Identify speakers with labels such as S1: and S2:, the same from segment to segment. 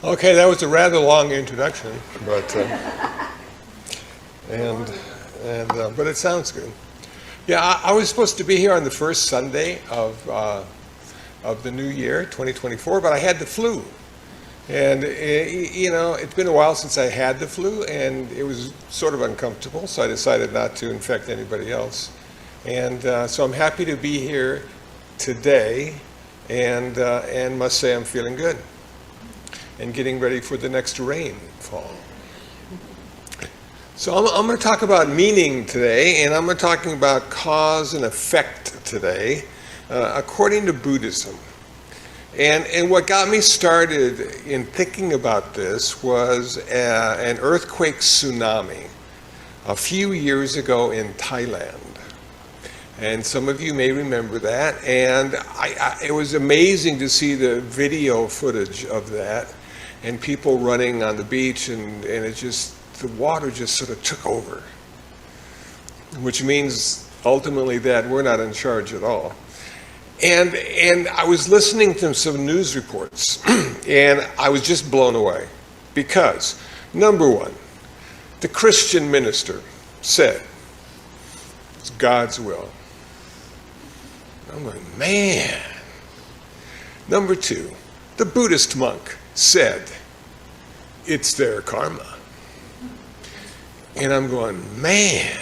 S1: Okay, that was a rather long introduction, but but it sounds good. Yeah, I was supposed to be here on the first Sunday of the new year, 2024, but I had the flu, and it's been a while since I had the flu, and it was sort of uncomfortable, so I decided not to infect anybody else, and so I'm happy to be here today, and must say I'm feeling good and getting ready for the next rainfall. So I'm going to talk about meaning today, and I'm going to talking about cause and effect today, according to Buddhism. And what got me started in thinking about this was an earthquake tsunami a few years ago in Thailand. And some of you may remember that, and it was amazing to see the video footage of that, and people running on the beach, and the water just sort of took over, which means ultimately that we're not in charge at all. And I was listening to some news reports, and I was just blown away, because number one, the Christian minister said, it's God's will. I'm going, man. Number two, the Buddhist monk said, it's their karma. And I'm going, man.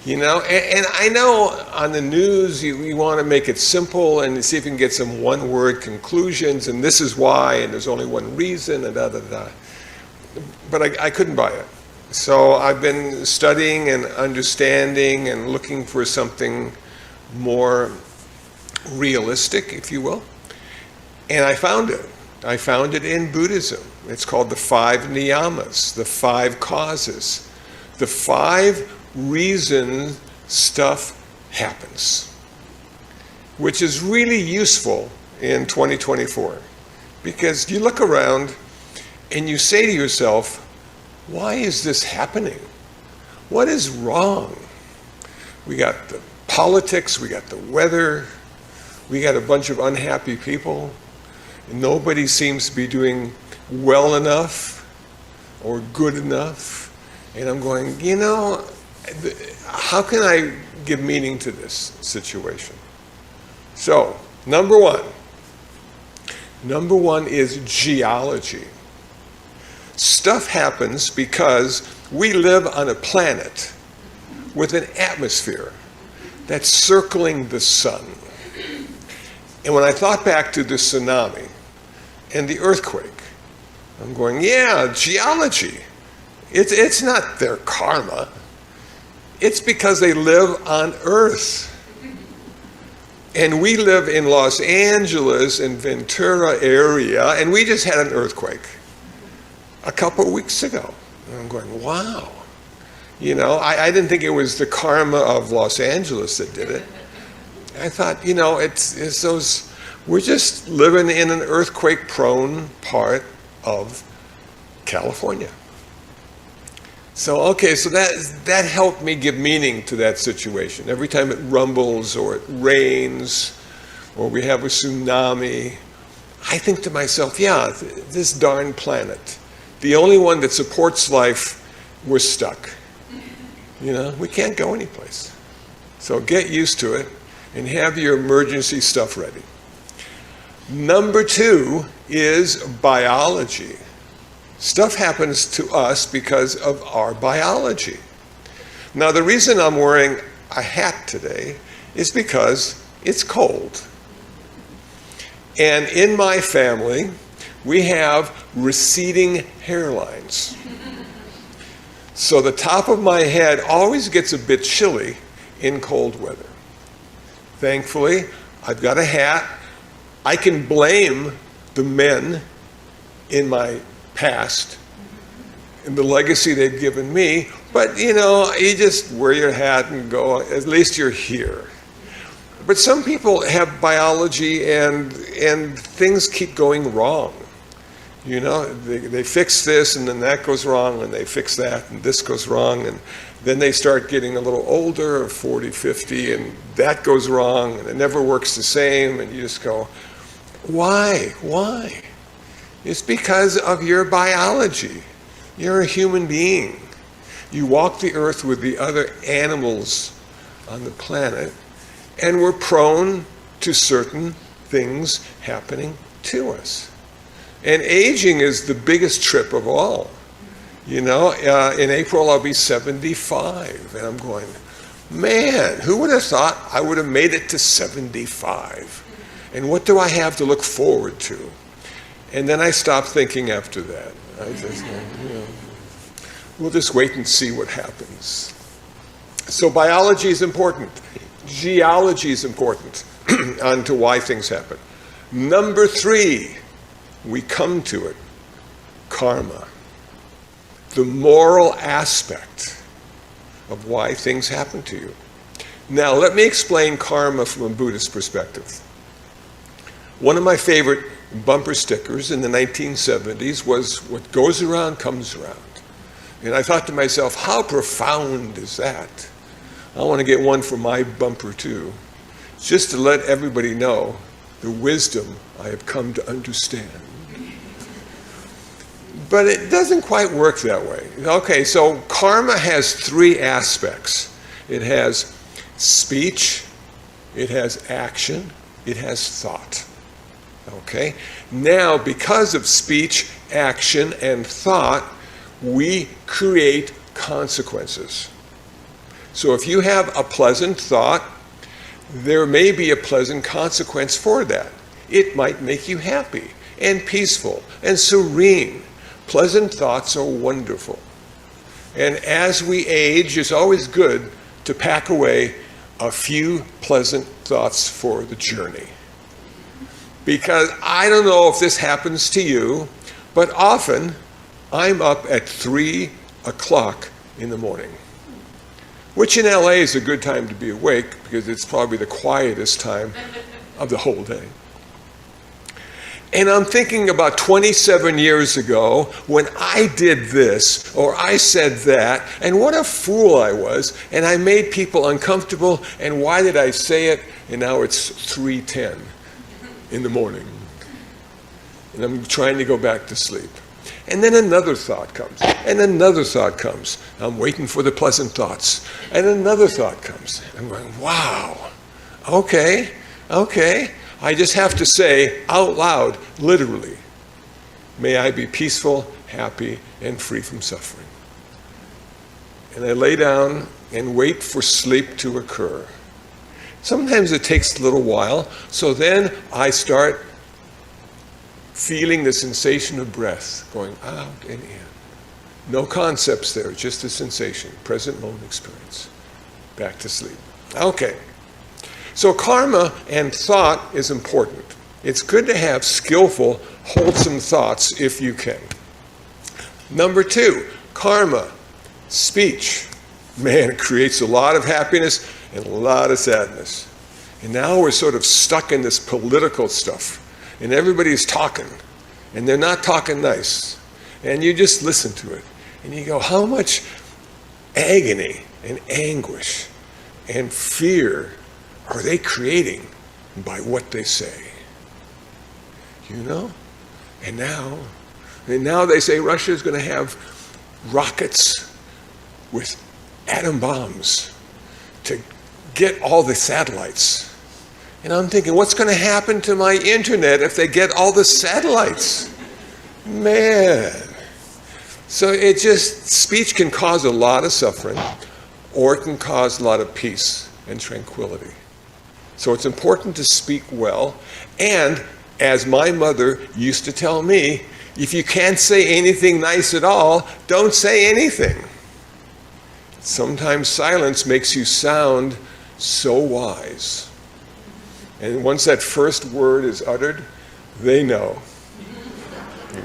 S1: And I know on the news we want to make it simple and see if we can get some one-word conclusions, and this is why, and there's only one reason, and da-da-da. But I couldn't buy it. So I've been studying and understanding and looking for something more realistic, if you will. And I found it. I found it in Buddhism. It's called the 5 niyamas, the 5 causes, the 5 reasons stuff happens, which is really useful in 2024, because you look around and you say to yourself, why is this happening? What is wrong? We got the politics, we got the weather, we got a bunch of unhappy people. Nobody seems to be doing well enough or good enough. And I'm going, how can I give meaning to this situation? So, number one is geology. Stuff happens because we live on a planet with an atmosphere that's circling the sun. And when I thought back to the tsunami and the earthquake, I'm going, yeah, geology. It's not their karma. It's because they live on Earth. And we live in Los Angeles and Ventura area, and we just had an earthquake a couple weeks ago. And I'm going, wow. I didn't think it was the karma of Los Angeles that did it. I thought, it's those, we're just living in an earthquake-prone part of California. So that helped me give meaning to that situation. Every time it rumbles or it rains or we have a tsunami, I think to myself, yeah, this darn planet, the only one that supports life, we're stuck. We can't go anyplace. So get used to it and have your emergency stuff ready. Number 2 is biology. Stuff happens to us because of our biology. Now, the reason I'm wearing a hat today is because it's cold. And in my family, we have receding hairlines. So the top of my head always gets a bit chilly in cold weather. Thankfully, I've got a hat. I can blame the men in my past and the legacy they've given me, but you just wear your hat and go, at least you're here. But some people have biology and things keep going wrong. They fix this and then that goes wrong, and they fix that and this goes wrong, and then they start getting a little older, 40, 50, and that goes wrong, and it never works the same, and you just go, why? It's because of your biology. You're a human being. You walk the earth with the other animals on the planet, and we're prone to certain things happening to us. And aging is the biggest trip of all. You know, in April I'll be 75, and I'm going, man, who would have thought I would have made it to 75? And what do I have to look forward to? And then I stopped thinking after that. I just, we'll just wait and see what happens. So biology is important. Geology is important on to why things happen. Number 3, we come to it, karma. The moral aspect of why things happen to you. Now, let me explain karma from a Buddhist perspective. One of my favorite bumper stickers in the 1970s was, what goes around comes around. And I thought to myself, how profound is that? I want to get one for my bumper too, just to let everybody know the wisdom I have come to understand. But it doesn't quite work that way. Okay, so karma has 3 aspects. It has speech, it has action, it has thought. Okay? Now, because of speech, action, and thought, we create consequences. So if you have a pleasant thought, there may be a pleasant consequence for that. It might make you happy and peaceful and serene. Pleasant thoughts are wonderful. And as we age, it's always good to pack away a few pleasant thoughts for the journey. Because I don't know if this happens to you, but often I'm up at 3 o'clock in the morning, which in LA is a good time to be awake because it's probably the quietest time of the whole day. And I'm thinking about 27 years ago when I did this or I said that, and what a fool I was, and I made people uncomfortable, and why did I say it? And now it's 3:10 in the morning, and I'm trying to go back to sleep. And then another thought comes, and another thought comes. I'm waiting for the pleasant thoughts. And another thought comes. I'm going, wow, okay. I just have to say out loud, literally, may I be peaceful, happy, and free from suffering. And I lay down and wait for sleep to occur. Sometimes it takes a little while, so then I start feeling the sensation of breath going out and in. No concepts there, just a sensation, present moment experience. Back to sleep. Okay. So karma and thought is important. It's good to have skillful, wholesome thoughts if you can. Number 2, karma, speech. Man, it creates a lot of happiness and a lot of sadness. And now we're sort of stuck in this political stuff. And everybody's talking, and they're not talking nice. And you just listen to it, and you go, how much agony and anguish and fear are they creating by what they say? You know? And now they say Russia's going to have rockets with atom bombs to get all the satellites. And I'm thinking, what's going to happen to my internet if they get all the satellites? Man. So speech can cause a lot of suffering, or it can cause a lot of peace and tranquility. So it's important to speak well. And as my mother used to tell me, if you can't say anything nice at all, don't say anything. Sometimes silence makes you sound so wise. And once that first word is uttered, they know.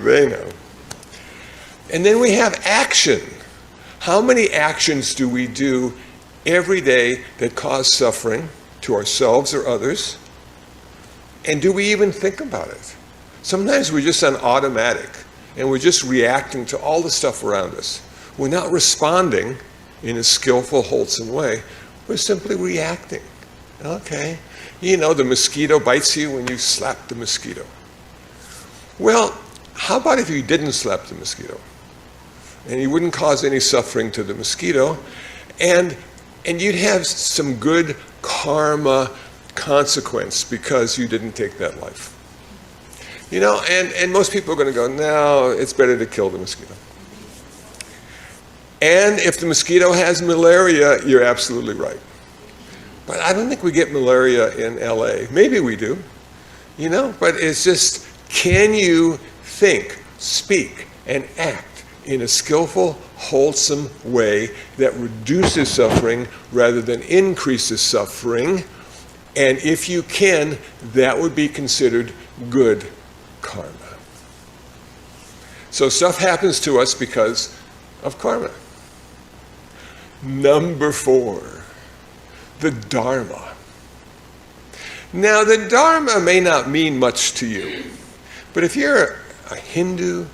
S1: They know. And then we have action. How many actions do we do every day that cause suffering to ourselves or others? And do we even think about it? Sometimes we're just on automatic, and we're just reacting to all the stuff around us. We're not responding in a skillful, wholesome way. We're simply reacting. Okay. You know, the mosquito bites you when you slap the mosquito. Well, how about if you didn't slap the mosquito? And you wouldn't cause any suffering to the mosquito, and you'd have some good karma consequence because you didn't take that life. You know, and most people are going to go, no, it's better to kill the mosquito. And if the mosquito has malaria, you're absolutely right. But I don't think we get malaria in LA. Maybe we do, you know, but it's just, can you think, speak, and act in a skillful, wholesome way that reduces suffering rather than increases suffering? And if you can, that would be considered good karma. So stuff happens to us because of karma. Number 4, the Dharma. Now, the Dharma may not mean much to you, but if you're a Hindu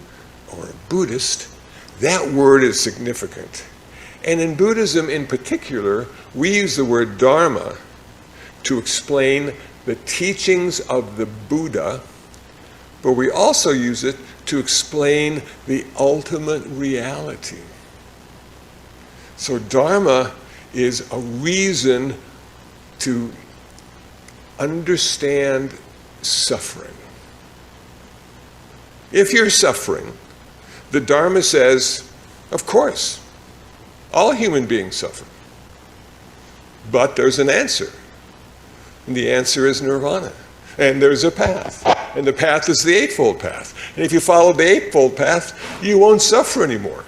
S1: or a Buddhist, that word is significant. And in Buddhism in particular, we use the word Dharma to explain the teachings of the Buddha, but we also use it to explain the ultimate reality. So Dharma is a reason to understand suffering. If you're suffering, the Dharma says, of course, all human beings suffer. But there's an answer. And the answer is nirvana. And there's a path. And the path is the Eightfold Path. And if you follow the Eightfold Path, you won't suffer anymore.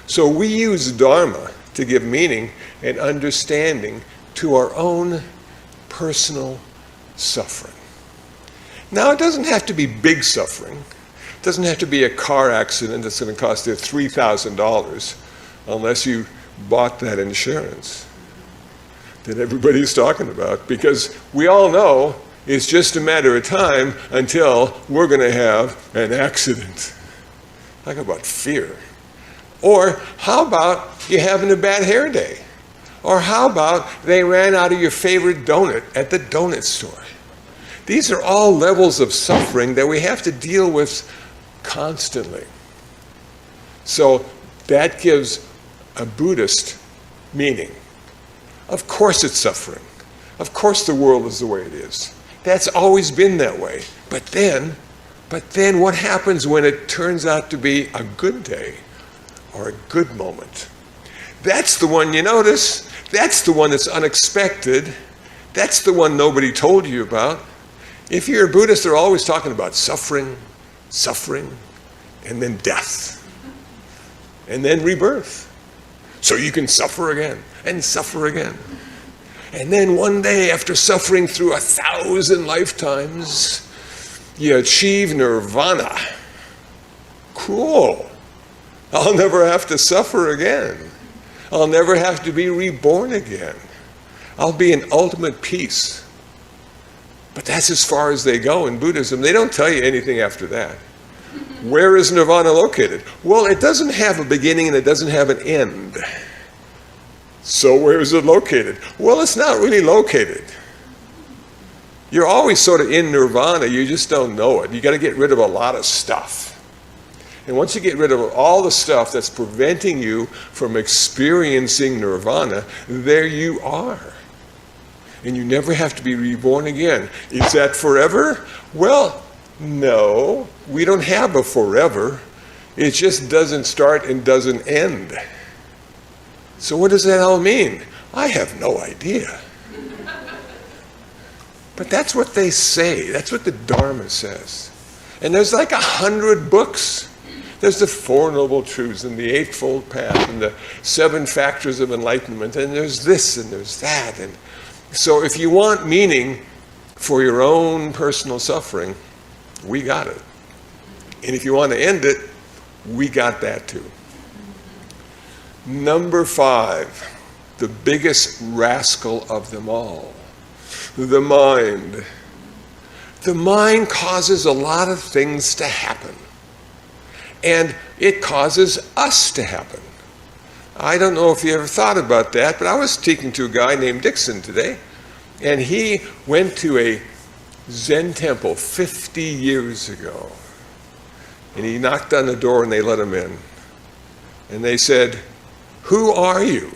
S1: So we use Dharma to give meaning and understanding to our own personal suffering. Now, it doesn't have to be big suffering. It doesn't have to be a car accident that's going to cost you $3,000 unless you bought that insurance that everybody's talking about, because we all know it's just a matter of time until we're going to have an accident. Talk about fear. Or how about you having a bad hair day? Or how about they ran out of your favorite donut at the donut store? These are all levels of suffering that we have to deal with constantly. So that gives a Buddhist meaning. Of course it's suffering. Of course the world is the way it is. That's always been that way. But then what happens when it turns out to be a good day or a good moment? That's the one you notice. That's the one that's unexpected. That's the one nobody told you about. If you're a Buddhist, they're always talking about suffering, and then death, and then rebirth. So you can suffer again, and suffer again. And then one day, after suffering through 1,000 lifetimes, you achieve nirvana. Cool. I'll never have to suffer again. I'll never have to be reborn again. I'll be in ultimate peace. But that's as far as they go in Buddhism. They don't tell you anything after that. Where is nirvana located? Well, it doesn't have a beginning and it doesn't have an end. So where is it located? Well, it's not really located. You're always sort of in nirvana, you just don't know it. You got to get rid of a lot of stuff. And once you get rid of all the stuff that's preventing you from experiencing nirvana, there you are. And you never have to be reborn again. Is that forever? Well, no, we don't have a forever. It just doesn't start and doesn't end. So what does that all mean? I have no idea. But that's what they say. That's what the Dharma says. And there's like 100 books. There's the Four Noble Truths and the Eightfold Path and the 7 Factors of Enlightenment, and there's this and there's that. And so if you want meaning for your own personal suffering, we got it. And if you want to end it, we got that too. Number 5, the biggest rascal of them all, the mind. The mind causes a lot of things to happen. And it causes us to happen. I don't know if you ever thought about that, but I was speaking to a guy named Dixon today, and he went to a Zen temple 50 years ago. And he knocked on the door and they let him in. And they said, "Who are you?"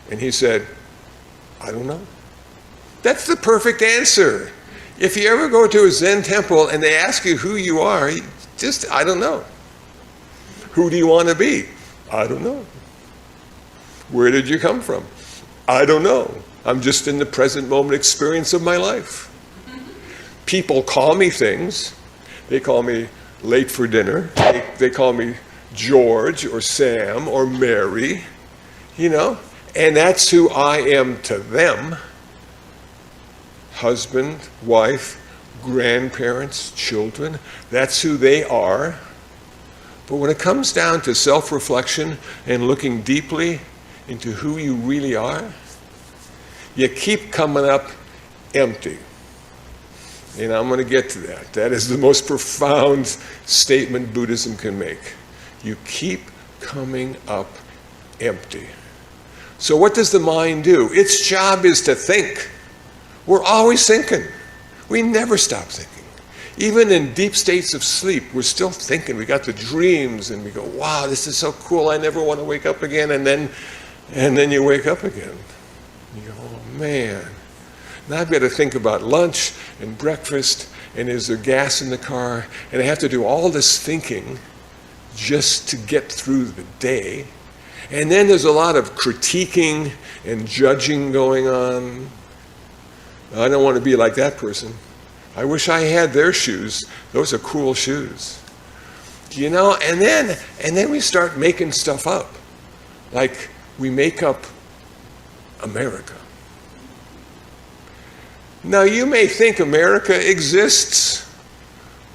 S1: And he said, "I don't know." That's the perfect answer. If you ever go to a Zen temple and they ask you who you are, just, "I don't know." "Who do you want to be?" "I don't know." "Where did you come from?" "I don't know. I'm just in the present moment experience of my life." People call me things. They call me late for dinner. They call me George or Sam or Mary, and that's who I am to them. Husband, wife, grandparents, children, that's who they are. But when it comes down to self-reflection and looking deeply into who you really are, you keep coming up empty. And I'm going to get to that. That is the most profound statement Buddhism can make. You keep coming up empty. So what does the mind do? Its job is to think. We're always thinking. We never stop thinking. Even in deep states of sleep, we're still thinking. We got the dreams and we go, "Wow, this is so cool. I never want to wake up again." And then you wake up again. You go, "Oh man. Now I've got to think about lunch and breakfast, and is there gas in the car?" And I have to do all this thinking just to get through the day. And then there's a lot of critiquing and judging going on. I don't want to be like that person. I wish I had their shoes. Those are cool shoes. And then we start making stuff up. Like we make up America. Now you may think America exists,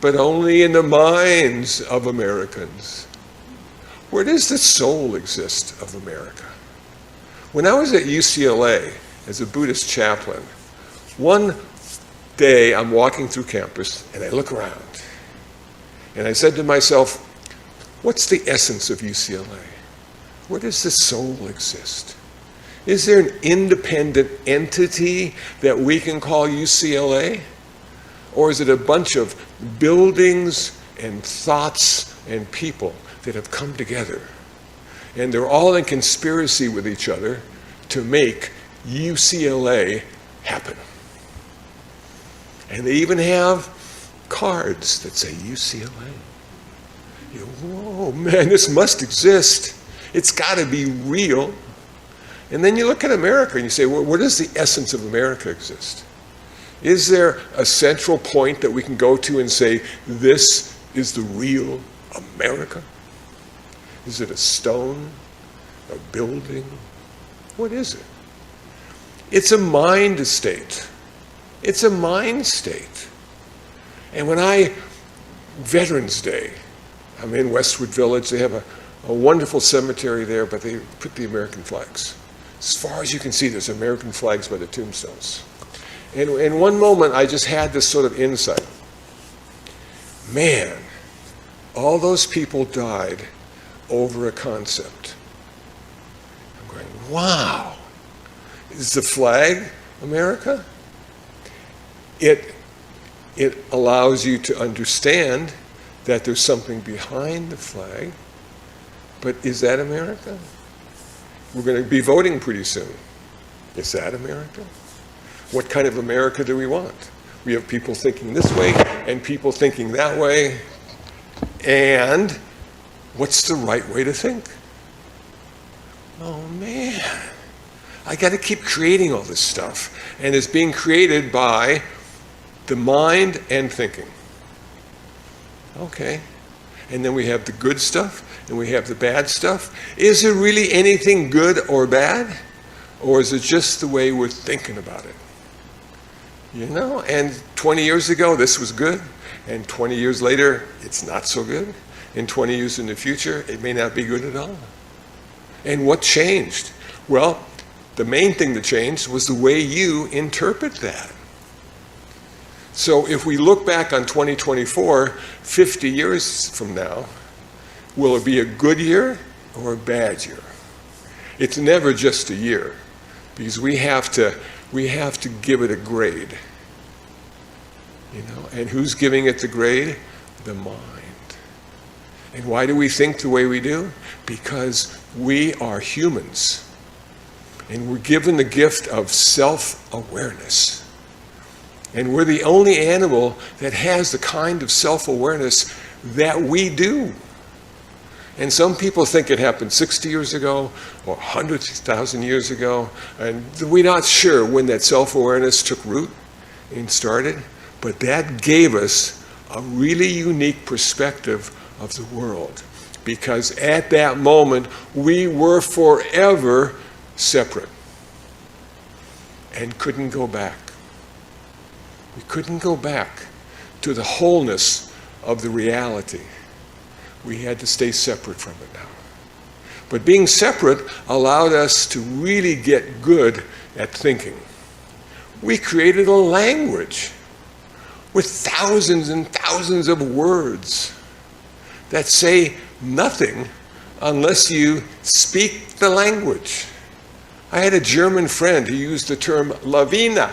S1: but only in the minds of Americans. Where does the soul exist of America? When I was at UCLA as a Buddhist chaplain, one day I'm walking through campus and I look around and I said to myself, what's the essence of UCLA? Where does the soul exist? Is there an independent entity that we can call UCLA? Or is it a bunch of buildings and thoughts and people that have come together? And they're all in conspiracy with each other to make UCLA happen. And they even have cards that say UCLA. You go, whoa, man, this must exist. It's got to be real. And then you look at America and you say, well, where does the essence of America exist? Is there a central point that we can go to and say, this is the real America? Is it a stone, a building? What is it? It's a mind state. It's a mind state. And Veterans Day, I'm in Westwood Village, they have a wonderful cemetery there, but they put the American flags. As far as you can see, there's American flags by the tombstones. And in one moment, I just had this sort of insight. Man, all those people died over a concept. I'm going, wow. Is the flag America? It allows you to understand that there's something behind the flag, but is that America? We're going to be voting pretty soon. Is that America? What kind of America do we want? We have people thinking this way and people thinking that way. And what's the right way to think? Oh man, I got to keep creating all this stuff. And it's being created by the mind and thinking. Okay. And then we have the good stuff and we have the bad stuff. Is there really anything good or bad? Or is it just the way we're thinking about it? And 20 years ago, this was good. And 20 years later, it's not so good. And 20 years in the future, it may not be good at all. And what changed? Well, the main thing that changed was the way you interpret that. So if we look back on 2024, 50 years from now, will it be a good year or a bad year? It's never just a year, because we have to give it a grade. And who's giving it the grade? The mind. And why do we think the way we do? Because we are humans. And we're given the gift of self-awareness. And we're the only animal that has the kind of self-awareness that we do. And some people think it happened 60 years ago or 100,000 years ago. And we're not sure when that self-awareness took root and started. But that gave us a really unique perspective of the world. Because at that moment, we were forever separate and couldn't go back. We couldn't go back to the wholeness of the reality. We had to stay separate from it now. But being separate allowed us to really get good at thinking. We created a language with thousands and thousands of words that say nothing unless you speak the language. I had a German friend who used the term Lavina.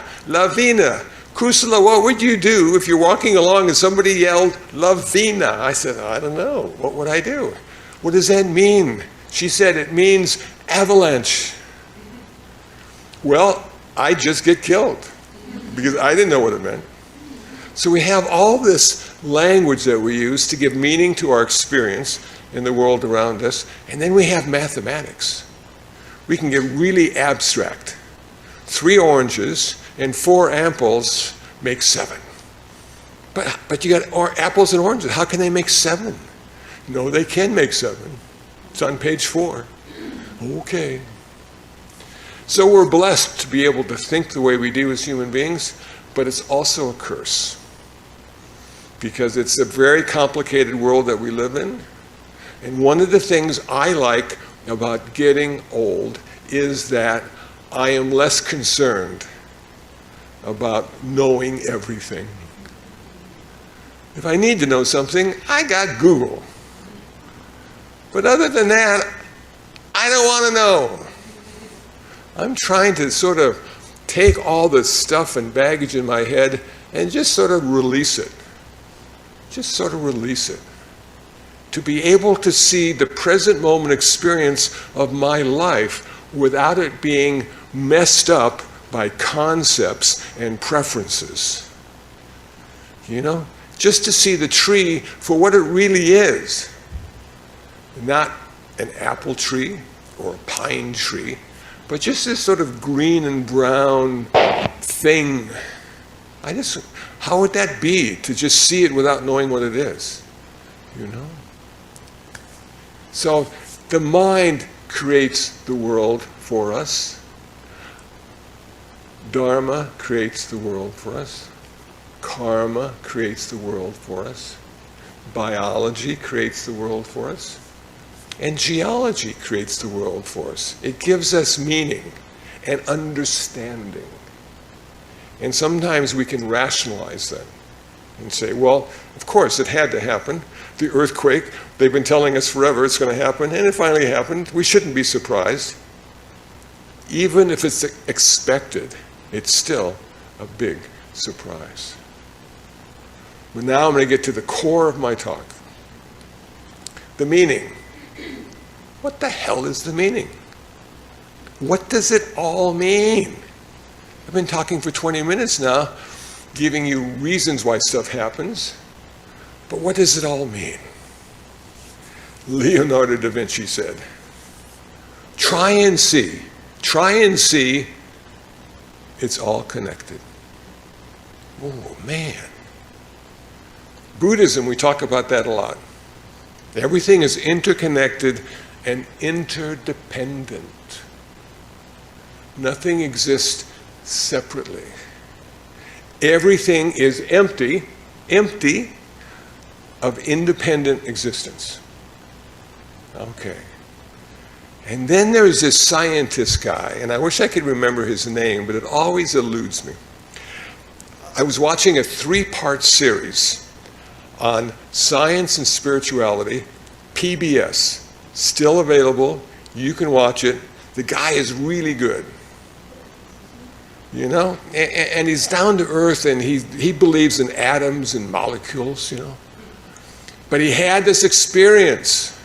S1: Kusala, what would you do if you're walking along and somebody yelled Lavina? I said, I don't know. What would I do? What does that mean? She said, it means avalanche. Well, I just get killed because I didn't know what it meant. So we have all this language that we use to give meaning to our experience in the world around us. And then we have mathematics. We can get really abstract. 3 oranges and 4 apples make 7. But you got apples and oranges. How can they make 7? No, they can make 7. It's on page 4. Okay. So we're blessed to be able to think the way we do as human beings, but it's also a curse. Because it's a very complicated world that we live in. And one of the things I like about getting old is that I am less concerned about knowing everything. If I need to know something, I got Google. But other than that, I don't want to know. I'm trying to sort of take all this stuff and baggage in my head and just sort of release it. Just sort of release it. To be able to see the present moment experience of my life without it being messed up by concepts and preferences. You know? Just to see the tree for what it really is. Not an apple tree or a pine tree, but just this sort of green and brown thing. How would that be to just see it without knowing what it is? You know? So the mind creates the world for us. Dharma creates the world for us. Karma creates the world for us. Biology creates the world for us. And geology creates the world for us. It gives us meaning and understanding. And sometimes we can rationalize that and say, well, of course it had to happen. The earthquake, they've been telling us forever it's going to happen, and it finally happened. We shouldn't be surprised. Even if it's expected, it's still a big surprise. But now I'm going to get to the core of my talk. The meaning. What the hell is the meaning? What does it all mean? I've been talking for 20 minutes now, giving you reasons why stuff happens. But what does it all mean? Leonardo da Vinci said, try and see, it's all connected. Oh, man. Buddhism, we talk about that a lot. Everything is interconnected and interdependent. Nothing exists separately. Everything is empty of independent existence. Okay. And then there's this scientist guy, and I wish I could remember his name, but it always eludes me. I was watching a 3-part series on science and spirituality, PBS, still available. You can watch it. The guy is really good. You know, and he's down to earth, and he believes in atoms and molecules, you know. But he had this experience,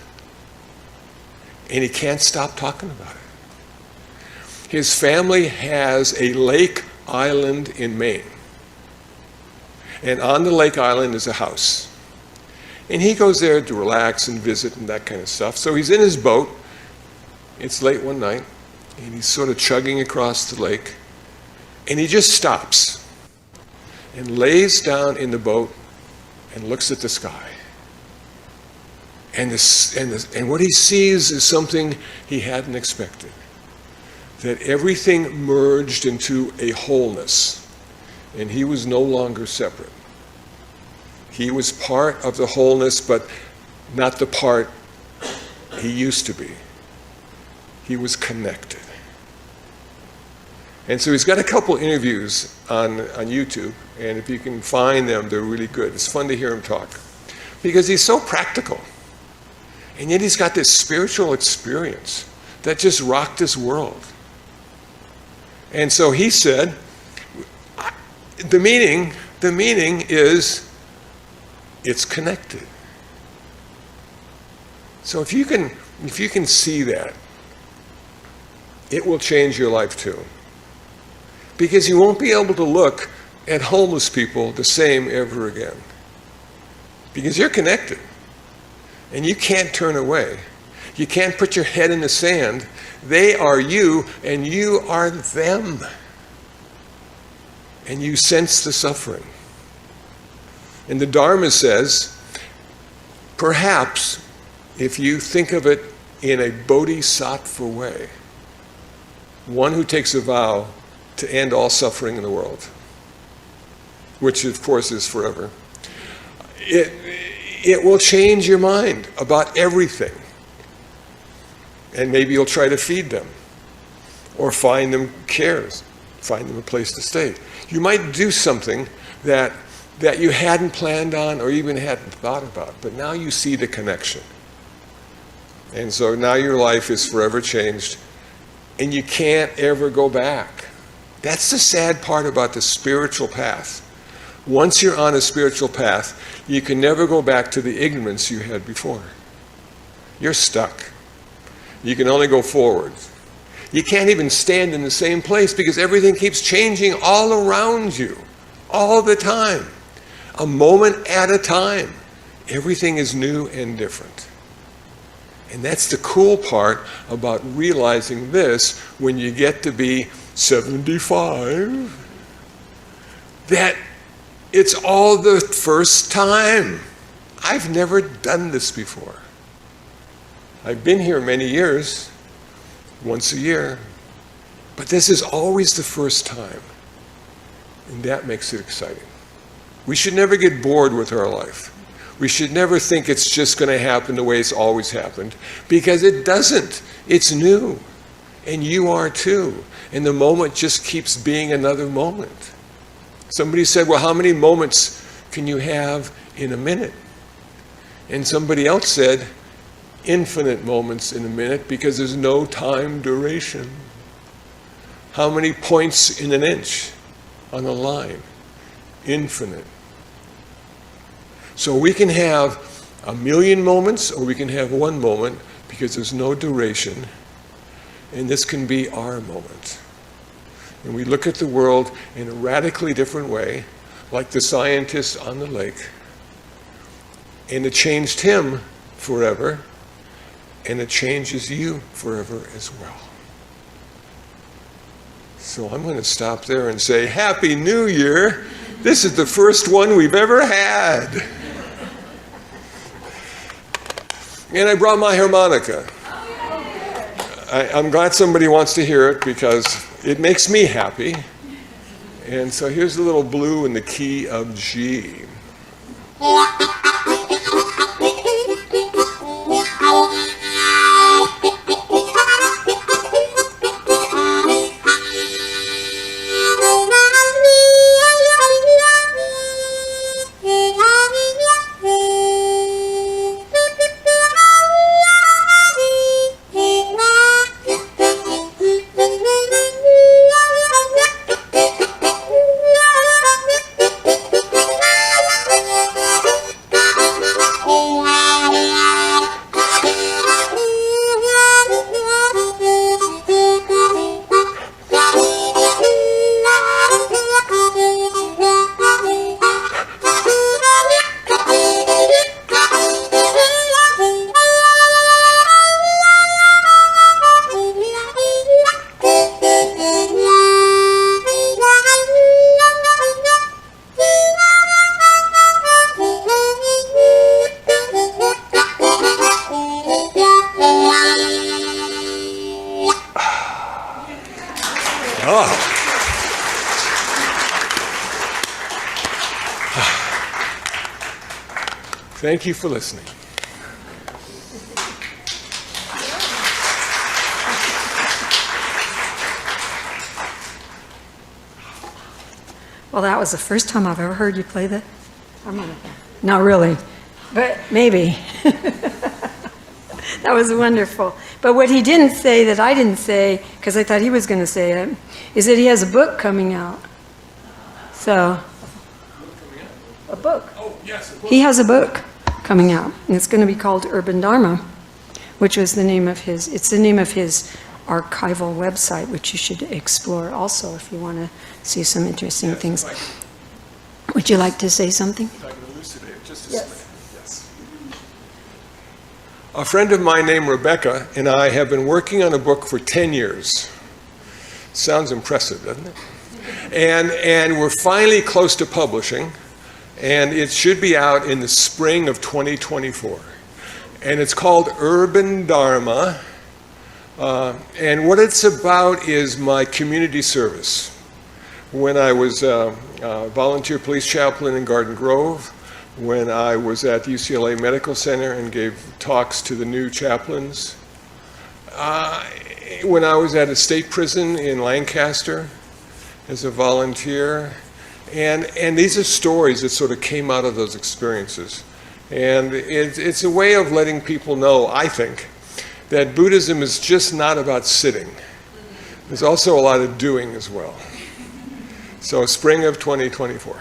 S1: and he can't stop talking about it. His family has a lake island in Maine. And on the lake island is a house. And he goes there to relax and visit and that kind of stuff. So he's in his boat. It's late one night, and he's sort of chugging across the lake. And he just stops and lays down in the boat and looks at the sky. And what he sees is something he hadn't expected. That everything merged into a wholeness, and he was no longer separate. He was part of the wholeness, but not the part he used to be. He was connected. And so he's got a couple interviews on YouTube, and if you can find them, they're really good. It's fun to hear him talk, because he's so practical. And yet he's got this spiritual experience that just rocked his world. And so he said, the meaning is, it's connected. So if you can see that, it will change your life too. Because you won't be able to look at homeless people the same ever again. Because you're connected. And you can't turn away. You can't put your head in the sand. They are you, and you are them. And you sense the suffering. And the Dharma says, perhaps if you think of it in a bodhisattva way, one who takes a vow to end all suffering in the world, which of course is forever, it will change your mind about everything. And maybe you'll try to feed them, or find them cares, find them a place to stay. You might do something that you hadn't planned on or even hadn't thought about, but now you see the connection. And so now your life is forever changed, and you can't ever go back. That's the sad part about the spiritual path. Once you're on a spiritual path, you can never go back to the ignorance you had before. You're stuck. You can only go forward. You can't even stand in the same place because everything keeps changing all around you, all the time. A moment at a time. Everything is new and different. And that's the cool part about realizing this when you get to be 75, that it's all the first time. I've never done this before. I've been here many years, once a year, but this is always the first time. And that makes it exciting. We should never get bored with our life. We should never think it's just going to happen the way it's always happened, because it doesn't. It's new. And you are too. And the moment just keeps being another moment. Somebody said, well, how many moments can you have in a minute? And somebody else said, infinite moments in a minute, because there's no time duration. How many points in an inch on a line? Infinite. So we can have 1,000,000 moments, or we can have one moment, because there's no duration. And this can be our moment. And we look at the world in a radically different way, like the scientist on the lake. And it changed him forever, and it changes you forever as well. So I'm going to stop there and say, Happy New Year! This is the first one we've ever had. And I brought my harmonica. I'm glad somebody wants to hear it because it makes me happy. And so here's a little blue in the key of G. Thank you for listening.
S2: Well, that was the first time I've ever heard you play the harmonica. Not really, but maybe. That was wonderful. But what he didn't say that I didn't say, because I thought he was going to say it, is that he has a book coming out. So, a book.
S1: Oh, yes, a book.
S2: He has a book coming out, and it's going to be called Urban Dharma, which was the name of his, it's the name of his archival website, which you should explore also if you want to see some interesting things. Would you like to say something?
S1: If I can elucidate it just a
S2: Yes.
S1: minute. Yes. A friend of mine named Rebecca and I have been working on a book for 10 years. Sounds impressive, doesn't it? And we're finally close to publishing, and it should be out in the spring of 2024. And it's called Urban Dharma. And what it's about is my community service. When I was a volunteer police chaplain in Garden Grove, when I was at UCLA Medical Center and gave talks to the new chaplains, when I was at a state prison in Lancaster as a volunteer, and these are stories that sort of came out of those experiences. And it's a way of letting people know, I think, that Buddhism is just not about sitting. There's also a lot of doing as well. So spring of 2024.